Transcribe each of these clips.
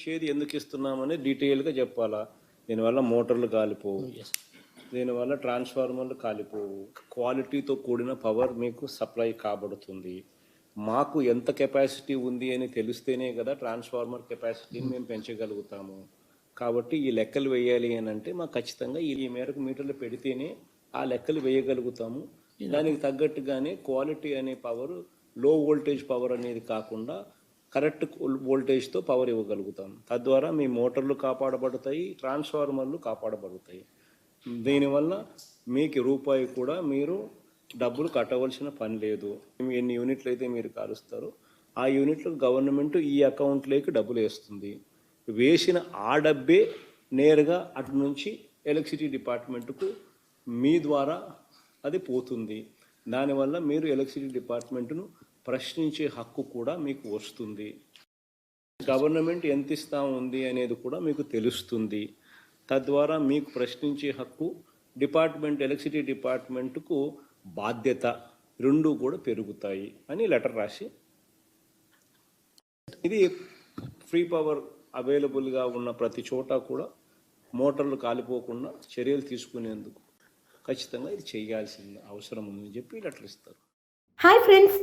ఇచ్చేది ఎందుకు ఇస్తున్నామని డీటెయిల్గా చెప్పాలా. దీనివల్ల మోటార్లు కాలిపోవు, దీనివల్ల ట్రాన్స్ఫార్మర్లు కాలిపోవు, క్వాలిటీతో కూడిన పవర్ మీకు సప్లై కాబడుతుంది. మాకు ఎంత కెపాసిటీ ఉంది అని తెలిస్తేనే కదా ట్రాన్స్ఫార్మర్ కెపాసిటీని మేము పెంచగలుగుతాము. కాబట్టి ఈ లెక్కలు వేయాలి అని అంటే మాకు ఖచ్చితంగా ఈ మేరకు మీటర్లు పెడితేనే ఆ లెక్కలు వేయగలుగుతాము. దానికి తగ్గట్టుగానే క్వాలిటీ అనే పవర్ లో వోల్టేజ్ పవర్ అనేది కాకుండా కరెక్ట్ వోల్టేజ్తో పవర్ ఇవ్వగలుగుతాం. తద్వారా మీ మోటార్లు కాపాడబడతాయి, ట్రాన్స్ఫార్మర్లు కాపాడబడతాయి. దీనివల్ల మీకు రూపాయి కూడా మీరు డబ్బులు కట్టవలసిన పని లేదు. ఎన్ని యూనిట్లు అయితే మీరు కాలుస్తారో ఆ యూనిట్లకు గవర్నమెంట్ ఈ అకౌంట్లోకి డబ్బులు వేస్తుంది. వేసిన ఆ డబ్బే నేరుగా అటు నుంచి ఎలక్ట్రిసిటీ డిపార్ట్మెంట్కు మీ ద్వారా అది పోతుంది. దానివల్ల మీరు ఎలక్ట్రిసిటీ డిపార్ట్మెంట్ను ప్రశ్నించే హక్కు కూడా మీకు వస్తుంది. గవర్నమెంట్ ఎంత ఇస్తా ఉంది అనేది కూడా మీకు తెలుస్తుంది. తద్వారా మీకు ప్రశ్నించే హక్కు, డిపార్ట్మెంట్ ఎలక్ట్రిసిటీ డిపార్ట్మెంట్కు బాధ్యత రెండు కూడా పెరుగుతాయి అని లెటర్ రాసి, ఇది ఫ్రీ పవర్ అవైలబుల్గా ఉన్న ప్రతి చోట కూడా మోటార్లు కాలిపోకుండా చర్యలు తీసుకునేందుకు ఖచ్చితంగా ఇది చేయాల్సిన అవసరం ఉందని చెప్పి లెటర్ ఇస్తారు. హాయ్ ఫ్రెండ్స్,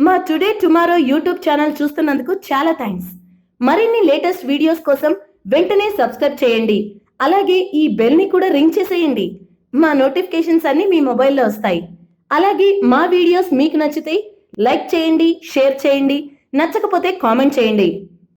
మా టుడే టుమారో యూట్యూబ్ ఛానల్ చూస్తున్నందుకు చాలా థ్యాంక్స్. మరిన్ని లేటెస్ట్ వీడియోస్ కోసం వెంటనే సబ్స్క్రైబ్ చేయండి. అలాగే ఈ బెల్ని కూడా రింగ్ చేసేయండి. మా నోటిఫికేషన్స్ అన్ని మీ మొబైల్లో వస్తాయి. అలాగే మా వీడియోస్ మీకు నచ్చితే లైక్ చేయండి, షేర్ చేయండి, నచ్చకపోతే కామెంట్ చేయండి.